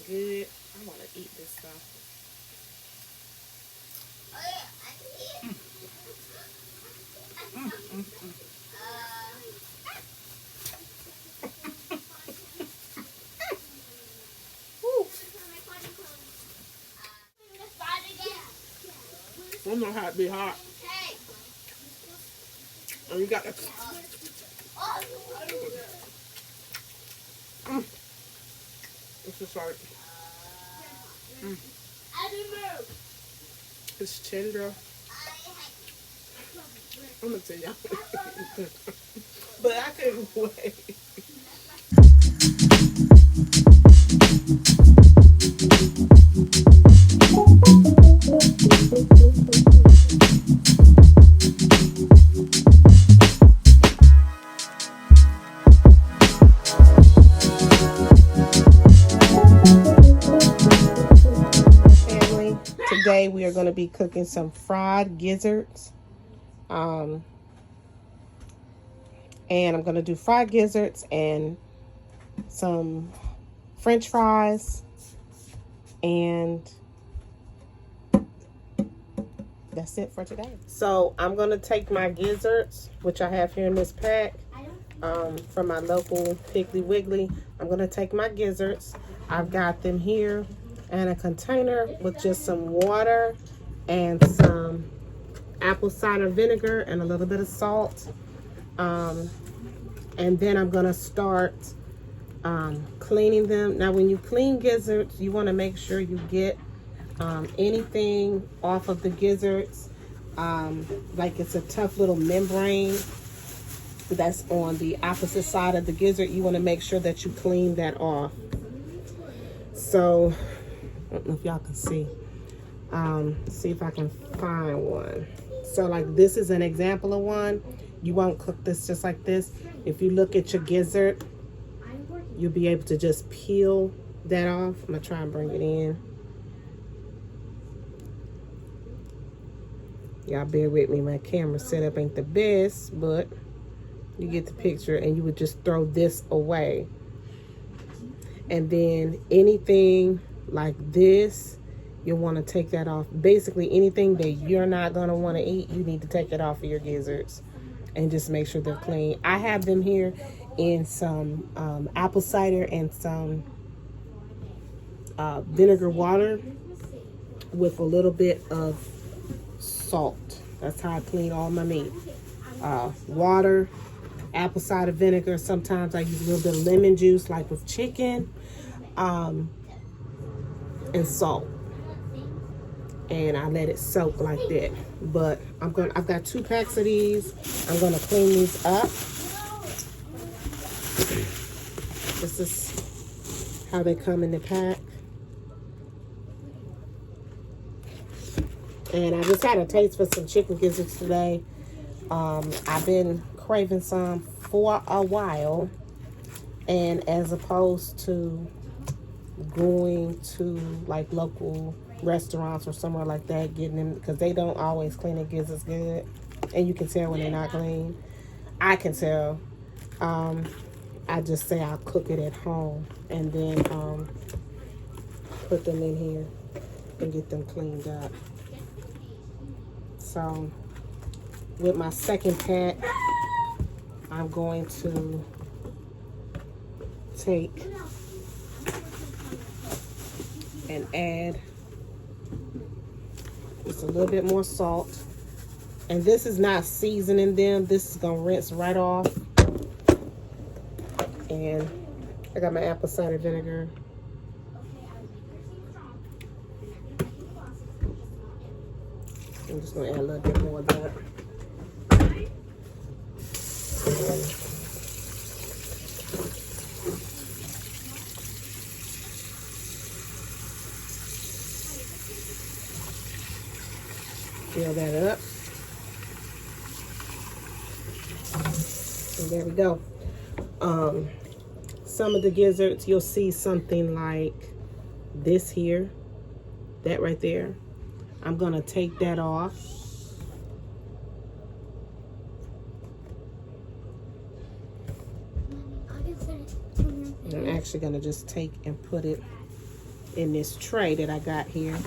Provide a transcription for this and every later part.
good. I want to eat this stuff. Woo. I don't know how it be hot. And you got the... It's just like... It's tender. I'm gonna tell y'all. But I couldn't wait. Family, today we are going to be cooking some fried gizzards. And I'm going to do fried gizzards and some French fries. And that's it for today. So I'm going to take my gizzards, which I have here in this pack, from my local Piggly Wiggly. I'm going to take my gizzards. I've got them here in a container with just some water and some apple cider vinegar and a little bit of salt. And then I'm gonna start cleaning them. Now when you clean gizzards, you want to make sure you get anything off of the gizzards, like it's a tough little membrane that's on the opposite side of the gizzard. You want to make sure that you clean that off. So I don't know if y'all can see. See if I can find one. So like this is an example of one. You won't cook this just like this. If you look at your gizzard, you'll be able to just peel that off. I'm gonna try and bring it in. Y'all bear with me, my camera setup ain't the best, but you get the picture. And you would just throw this away. And then anything like this, you'll want to take that off. Basically anything that you're not going to want to eat, you need to take it off of your gizzards and just make sure they're clean. I have them here in some apple cider and some vinegar water with a little bit of salt. That's how I clean all my meat. Water, apple cider vinegar. Sometimes I use a little bit of lemon juice, like with chicken, and salt. And I let it soak like that. But I've got 2 packs of these. I'm gonna clean these up. This is how they come in the pack. And I just had a taste for some chicken gizzards today. I've been craving some for a while. And as opposed to going to like local restaurants or somewhere like that, getting them, because they don't always clean the gizzards good. And you can tell when they're not clean. I can tell. I just say I'll cook it at home and then put them in here and get them cleaned up. So with my second pack, I'm going to take and add just a little bit more salt. And this is not seasoning them. This is gonna rinse right off. And I got my apple cider vinegar. I'm just gonna add a little bit more of that. Fill that up. And there we go. Some of the gizzards, you'll see something like this here, that right there. I'm gonna take that off. And I'm actually gonna just take and put it in this tray that I got here.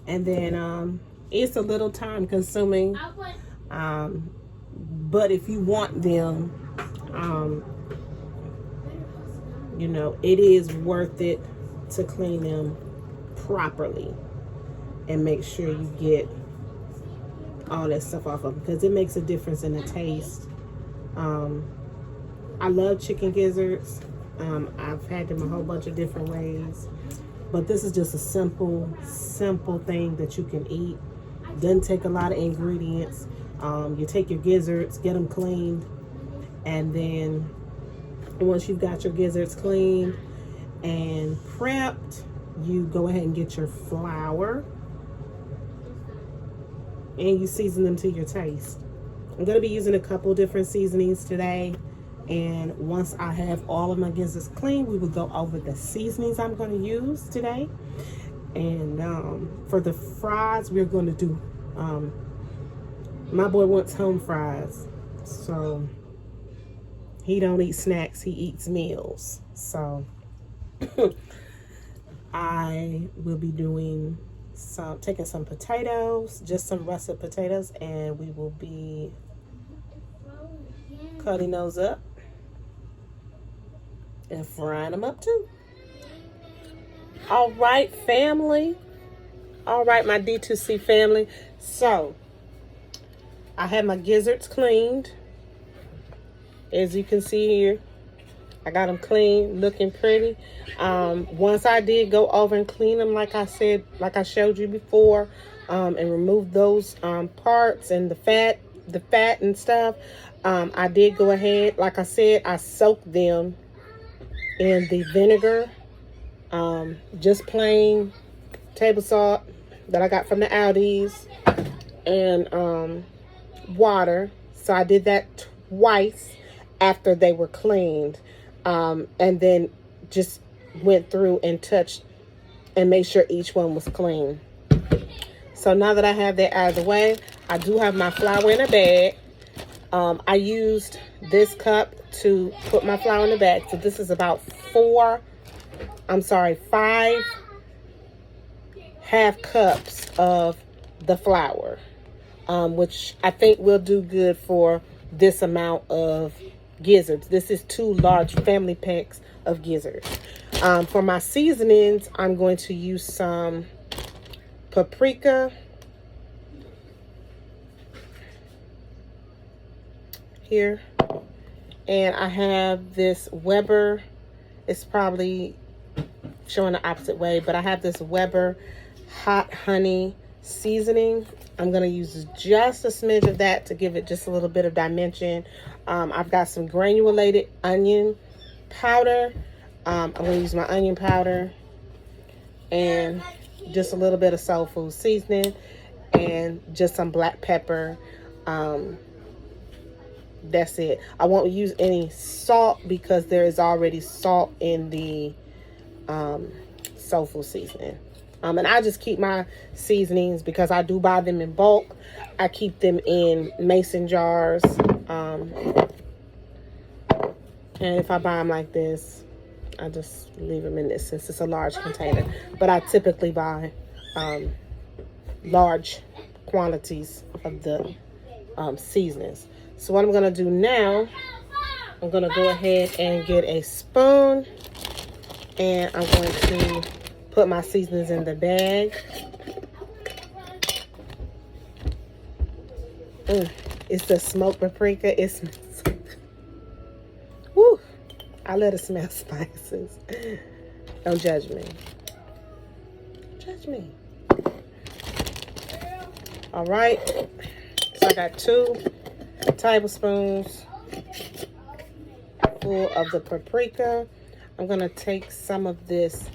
And then it's a little time consuming, but if you want them, you know, it is worth it to clean them properly and make sure you get all that stuff off of them, because it makes a difference in the taste. I love chicken gizzards. I've had them a whole bunch of different ways, but this is just a simple thing that you can eat. Doesn't take a lot of ingredients. You take your gizzards, get them cleaned, and then once you've got your gizzards cleaned and prepped, you go ahead and get your flour and you season them to your taste. I'm going to be using a couple different seasonings today, and once I have all of my gizzards clean, we will go over the seasonings I'm going to use today. And for the fries, we're going to do, my boy wants home fries, so he don't eat snacks, he eats meals. So I will be doing taking some potatoes, just some russet potatoes, and we will be cutting those up and frying them up too. All right, family. All right, my D2C family. So I have my gizzards cleaned. As you can see here, I got them clean, looking pretty. Once I did go over and clean them, like I said, like I showed you before, and remove those parts and the fat and stuff, I did go ahead, like I said, I soaked them in the vinegar, just plain table salt that I got from the Aldi's, and water. So I did that twice after they were cleaned, and then just went through and touched and made sure each one was clean. So now that I have that out of the way, I do have my flour in a bag. I used this cup to put my flour in the bag. So this is about 5 half cups of the flour, which I think will do good for this amount of gizzards. This is 2 large family packs of gizzards. For my seasonings, I'm going to use some paprika, here, and I have this Weber. It's probably showing the opposite way, but I have this Weber hot honey seasoning. I'm going to use just a smidge of that to give it just a little bit of dimension. I've got some granulated onion powder. I'm going to use my onion powder and just a little bit of soul food seasoning and just some black pepper. That's it. I won't use any salt because there is already salt in the soul food seasoning. And I just keep my seasonings, because I do buy them in bulk, I keep them in mason jars. And if I buy them like this, I just leave them in this since it's a large container. But I typically buy large quantities of the seasonings. So what I'm going to do now, I'm going to go ahead and get a spoon, and I'm going to put my seasonings in the bag. It's the smoked paprika. It smells, woo, I let it smell spices. Don't judge me. Judge me. All right. So I got 2 tablespoons full of the paprika. I'm going to take some of this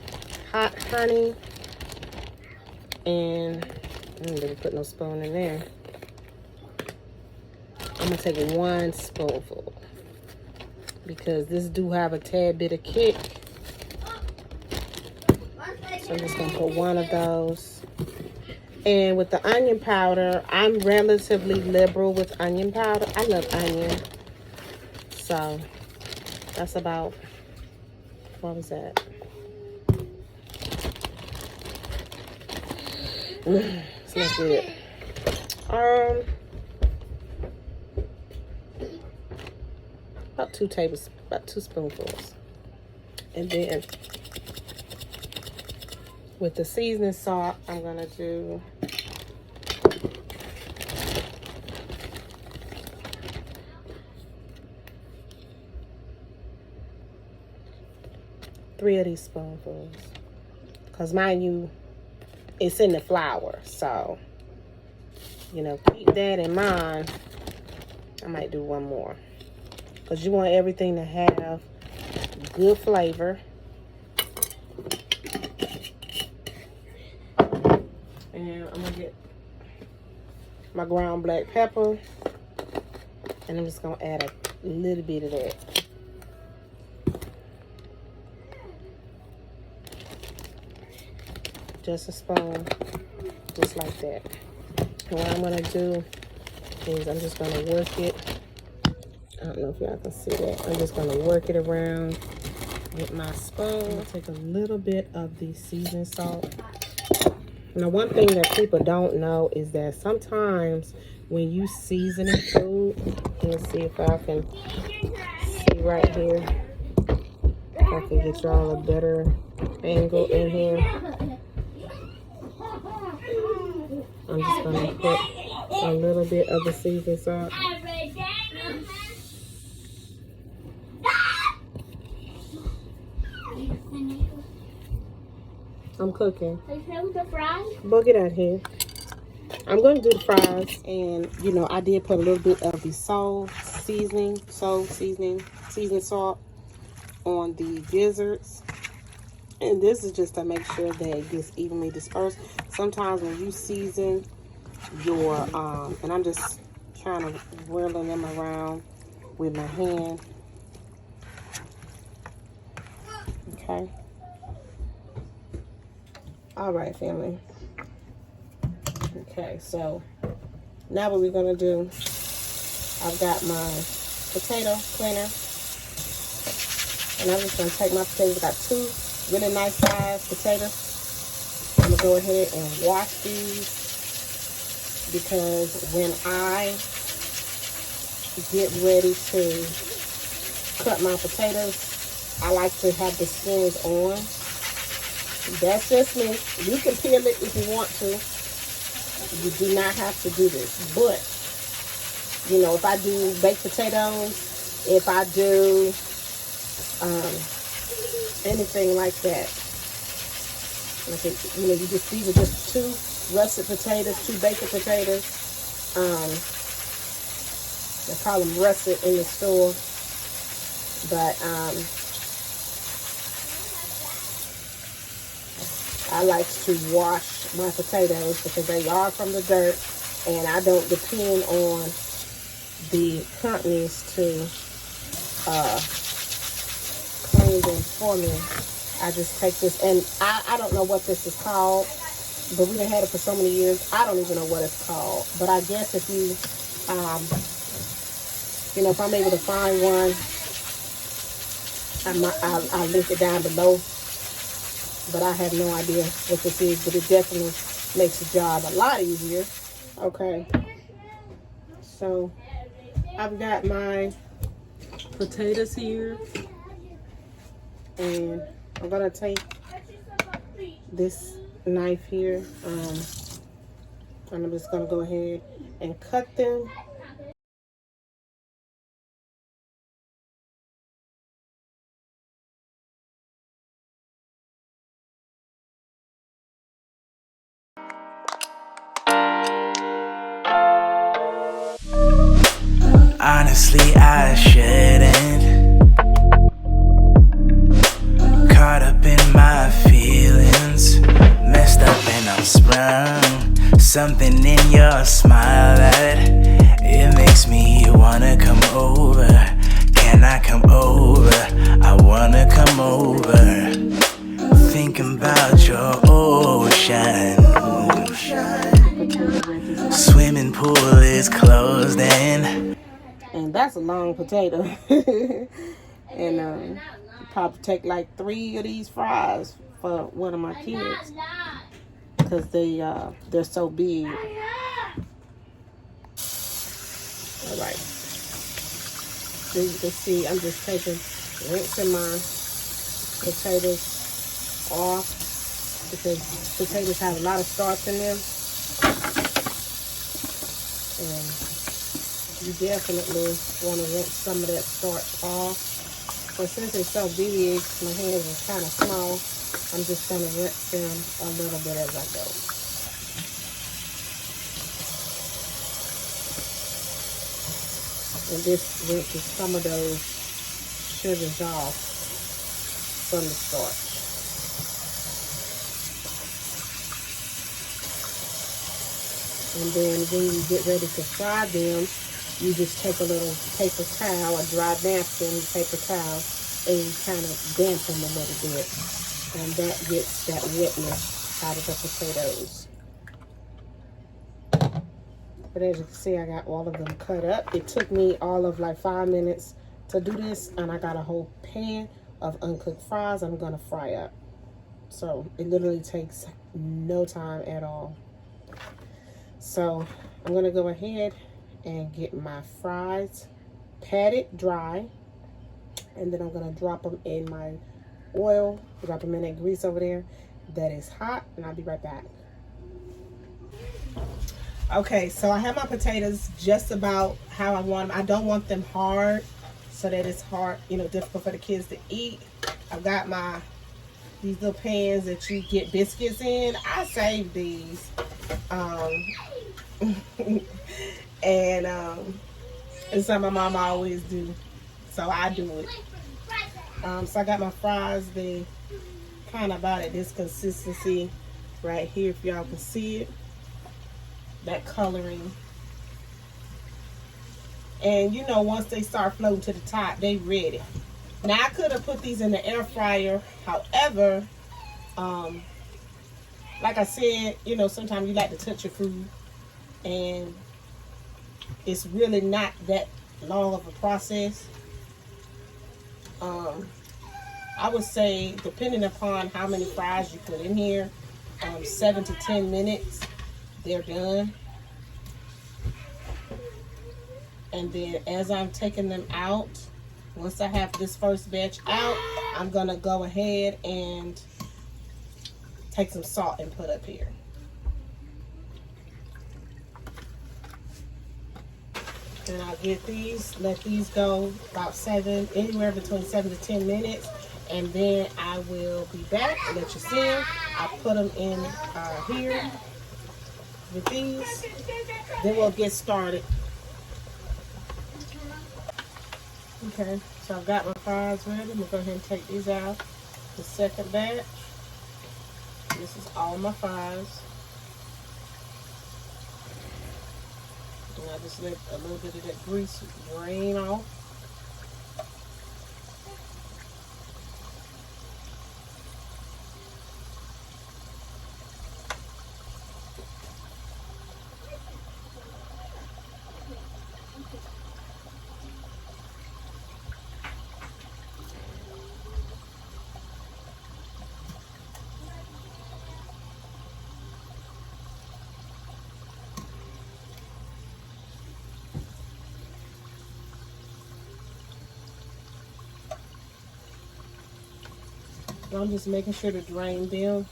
hot honey, and I didn't really put no spoon in there. I'm going to take 1 spoonful because this do have a tad bit of kick. So I'm just going to put 1 of those. And with the onion powder, I'm relatively liberal with onion powder. I love onion. So that's about, what was that? It's not good. About 2 spoonfuls. And then with the seasoning salt, I'm gonna do three of these spoonfuls. Because mind you, it's in the flour. So, you know, keep that in mind. I might do one more. Because you want everything to have good flavor. And I'm going to get my ground black pepper. And I'm just going to add a little bit of that. Just a spoon. Just like that. And what I'm going to do is I'm just going to work it. I don't know if y'all can see that. I'm just going to work it around with my spoon. I'm going to take a little bit of the seasoning salt. Now, one thing that people don't know is that sometimes when you season food, let's see if I can see right here. If I can get y'all a better angle in here. I'm just going to put a little bit of the seasoning salt. I'm cooking. Are you playing with the fries? Boy, get out here. I'm going to do the fries. And, you know, I did put a little bit of the seasoning salt on the gizzards. And this is just to make sure that it gets evenly dispersed. Sometimes when you season your, and I'm just kind of whirling them around with my hand. Okay. All right, family. Okay, so now what we're gonna do, I've got my potato cleaner, and I'm just gonna take my potatoes. I got 2 really nice sized potatoes. I'm gonna go ahead and wash these because when I get ready to cut my potatoes, I like to have the skins on. That's just me. You can peel it if you want to. You do not have to do this. But, you know, if I do baked potatoes, if I do anything like that, like you know, these are just 2 russet potatoes, 2 baked potatoes. They call them russet in the store. But, I like to wash my potatoes because they are from the dirt, and I don't depend on the companies to clean them for me. I just take this, and I don't know what this is called, but we done had it for so many years. I don't even know what it's called. But I guess if you, you know, if I'm able to find one, I'll link it down below. But I have no idea what this is, but it definitely makes the job a lot easier. Okay. So, I've got my potatoes here. And I'm going to take this knife here. And I'm just going to go ahead and cut them. Honestly, I shouldn't. Caught up in my feelings, messed up and I'm sprung. Something in your smile that it makes me wanna come over. Can I come over? I wanna come over. Thinking about your ocean. And that's a long potato. And probably take like 3 of these fries for one of my kids because they're so big. All right. So you can see I'm just rinsing my potatoes off because potatoes have a lot of starch in them. And you definitely want to rinse some of that starch off. But since they're so big, my hands are kind of small, I'm just going to rinse them a little bit as I go. And this rinses some of those sugars off from the starch. And then when you get ready to fry them, you just take a little paper towel, a dry napkin, paper towel, and you kind of dampen them a little bit. And that gets that wetness out of the potatoes. But as you can see, I got all of them cut up. It took me all of like 5 minutes to do this, and I got a whole pan of uncooked fries I'm gonna fry up. So it literally takes no time at all. So I'm gonna go ahead and get my fries patted dry, and then I'm gonna drop them in my oil, drop them in that grease over there that is hot, and I'll be right back. Okay, so I have my potatoes just about how I want them. I don't want them hard so that it's hard, difficult for the kids to eat. I've got these little pans that you get biscuits in. I saved these. And it's something my mama always do, so I do it. So I got my fries. They kind of about at this consistency right here, if y'all can see it, that coloring. And once they start floating to the top, they ready. Now I could have put these in the air fryer, however, like I said, sometimes you like to touch your food, and it's really not that long of a process. I would say, depending upon how many fries you put in here, 7 to 10 minutes, they're done. And then as I'm taking them out, once I have this first batch out, I'm gonna go ahead and take some salt and put up here. And I'll get these, let these go about anywhere between 7 to 10 minutes. And then I will be back and let you see them. I'll put them in here with these. Then we'll get started. Okay, so I've got my fries ready. I'm gonna go ahead and take these out. The second batch. This is all my fries. And I just let a little bit of that grease drain off. I'm just making sure to drain them.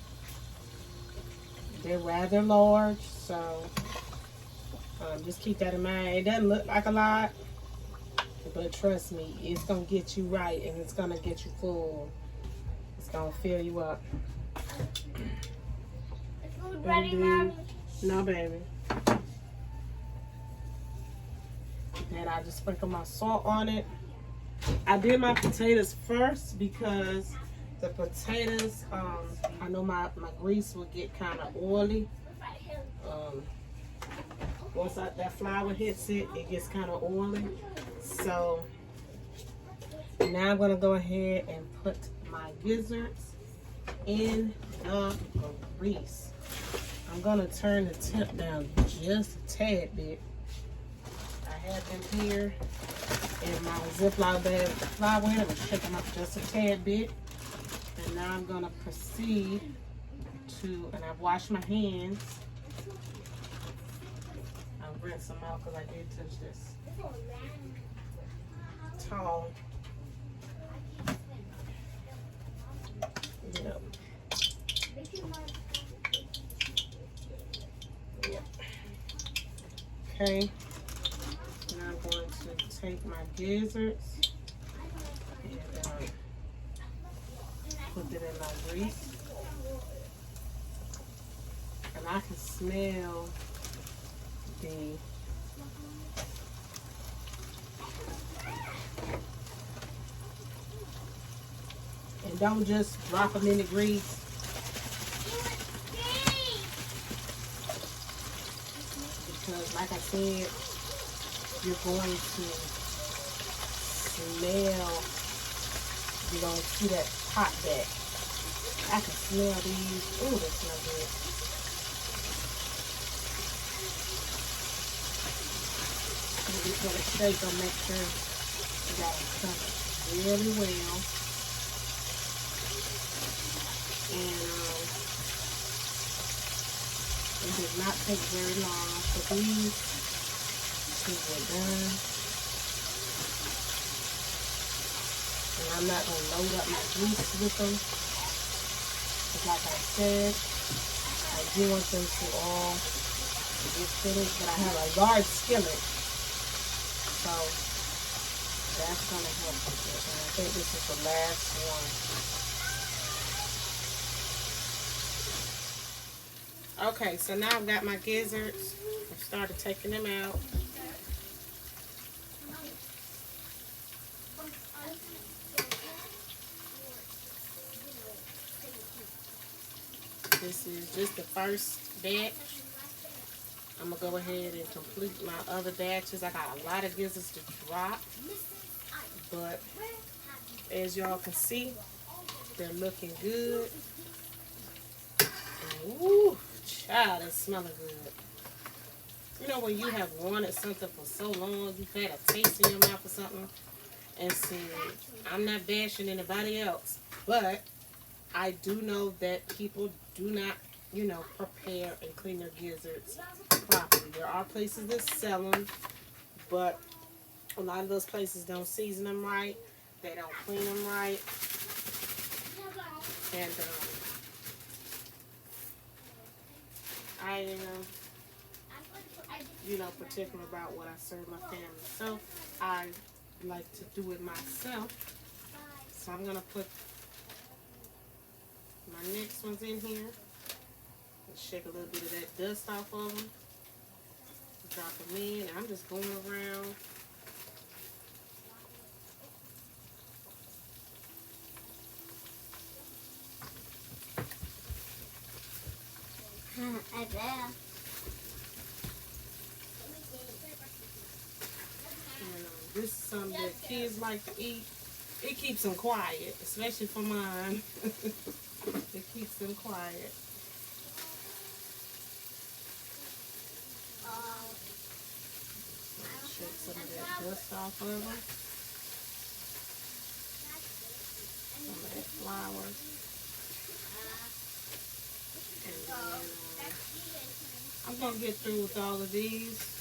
They're rather large, so just keep that in mind. It doesn't look like a lot, but trust me, it's gonna get you right, and it's gonna get you full. It's gonna fill you up. Is food ready, Mommy? No, baby. And I just sprinkle my salt on it. I did my potatoes first because the potatoes, I know my grease will get kind of oily. Once that flour hits it, it gets kind of oily. So now I'm going to go ahead and put my gizzards in the grease. I'm going to turn the temp down just a tad bit. I have them here in my Ziploc bag with the flour in. I'm gonna shake them up just a tad bit. And now I'm gonna proceed to, and I've washed my hands. I'll rinse them out because I did touch this towel. Yep. Yep. Okay. Now I'm going to take my gizzards and put it in my grease. And I can smell the and don't just drop them in the grease. Because like I said, you're going to smell, you're going to see that pop back. I can smell these. Ooh, they smell good. I'm just going to shake them, make sure you got them covered really well. And it did not take very long for these to get done. And I'm not going to load up my grease with them. Because like I said, I do want them to all get finished. But I have a large skillet. So that's going to help with it. And I think this is the last one. Okay, so now I've got my gizzards. I've started taking them out. This is just the first batch. I'm going to go ahead and complete my other batches. I got a lot of gizzards to drop. But as y'all can see, they're looking good. And woo! Child, it's smelling good. You know when you have wanted something for so long, you've had a taste in your mouth or something, and see, I'm not bashing anybody else, but I do know that people do not, you know, prepare and clean their gizzards properly. There are places that sell them, but a lot of those places don't season them right. They don't clean them right. And I am, you know, particular about what I serve my family. So I like to do it myself. So I'm going to put my next ones in here. And shake a little bit of that dust off of them. Drop them in. I'm just going around. This is something that kids like to eat. It keeps them quiet, especially for mine. It keeps them quiet. Shake some of that dust off of them. Some of that flour. And then I'm going to get through with all of these.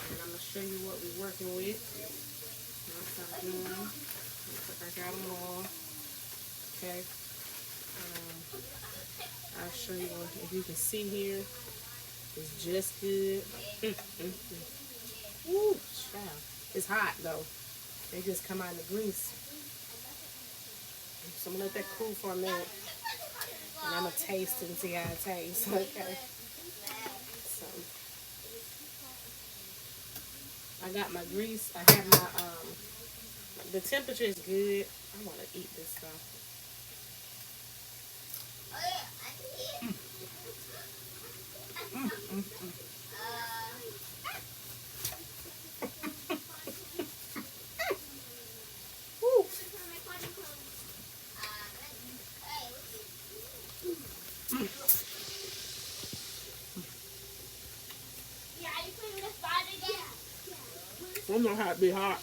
And I'm going to show you what we're working with. Once I'm doing. Looks like I got them all. Okay. I'll show you what, if you can see here. It's just good. Woo, child. It's hot though. They just come out of the grease. So I'm going to let that cool for a minute. And I'm going to taste it and see how it tastes. Okay. So I got my grease. I have my, the temperature is good. I want to eat this stuff. don't know how it be hot.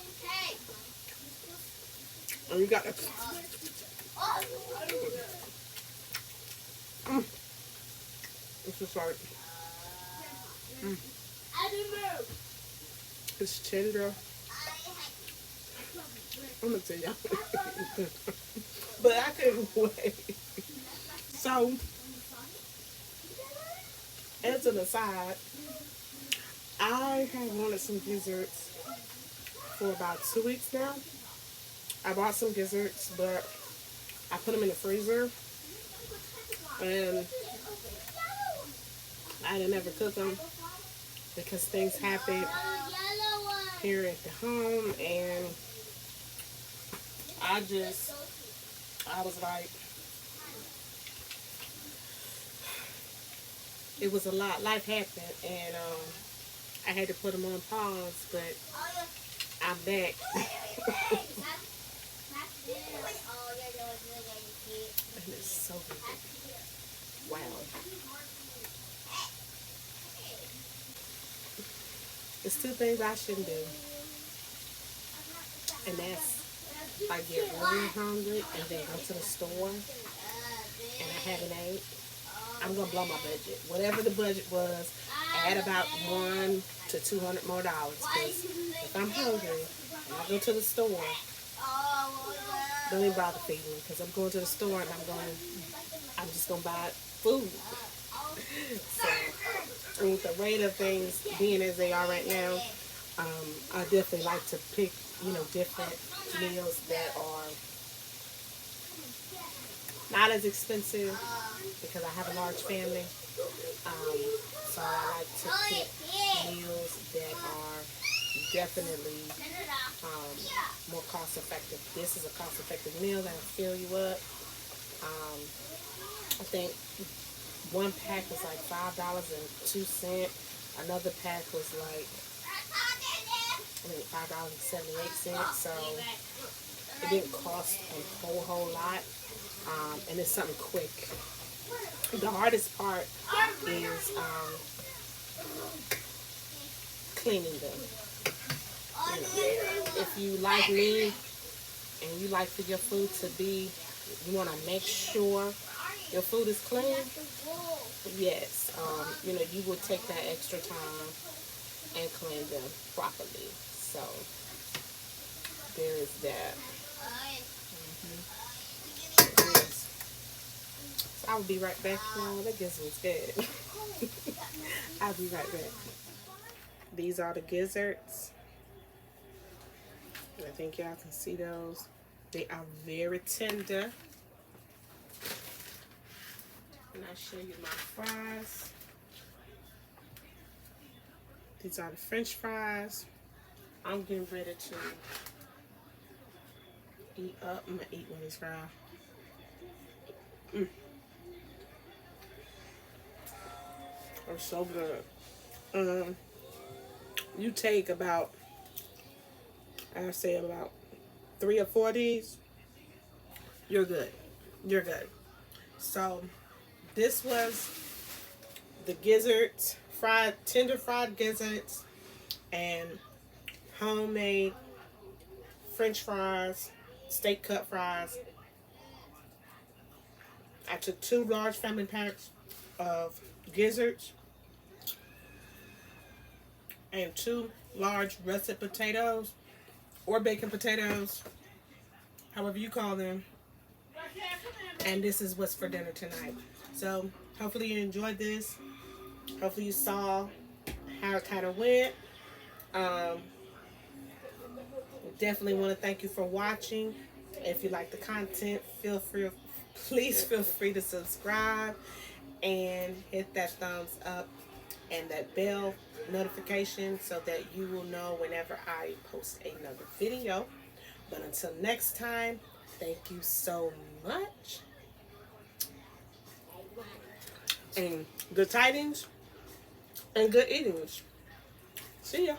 And you got the it's just like it's tender. I'm gonna tell y'all. But I couldn't wait. So as an aside, I have wanted some gizzards for about 2 weeks now. I bought some gizzards, but I put them in the freezer, and I didn't ever cook them because things happened here at the home, and I was like, it was a lot. Life happened, and I had to put them on pause, but I'm back. And it's so good. Wow. It's 2 things I shouldn't do. And that's like get really hungry and then go to the store and I haven't ate. I'm gonna blow my budget. Whatever the budget was, add about $100 to $200 more. Because if I'm hungry and I go to the store, don't even bother feeding me, because I'm going to the store and I'm just gonna buy food. So with the rate of things being as they are right now, I definitely like to pick, different meals that are not as expensive, because I have a large family. So I like to pick meals that are definitely more cost effective. This is a cost effective meal that'll fill you up. I think one pack was like $5.02. Another pack was like $5.78. So it didn't cost a whole lot. And it's something quick. The hardest part is cleaning them. If you like me and you like for your food to be, you want to make sure your food is clean, yes, you will take that extra time and clean them properly. So there is that. Yes. So I will be right back. Oh, that gizzard's good. I'll be right back. These are the gizzards. I think y'all can see those. They are very tender. And I'll show you my fries. These are the French fries. I'm getting ready to eat up. I'm gonna eat one of these fries. They're so good. You take about, I'd say about 3 or 4 of these, you're good. You're good. So this was the gizzards, tender fried gizzards, and homemade French fries, steak cut fries. I took 2 large family packs of gizzards and 2 large russet potatoes, or bacon potatoes, however you call them. And this is what's for dinner tonight. So hopefully you enjoyed this. Hopefully you saw how it kind of went. Definitely want to thank you for watching. If you like the content, please feel free to subscribe and hit that thumbs up and that bell notification so that you will know whenever I post another video. But until next time, thank you so much. And good tidings and good eatings. See ya.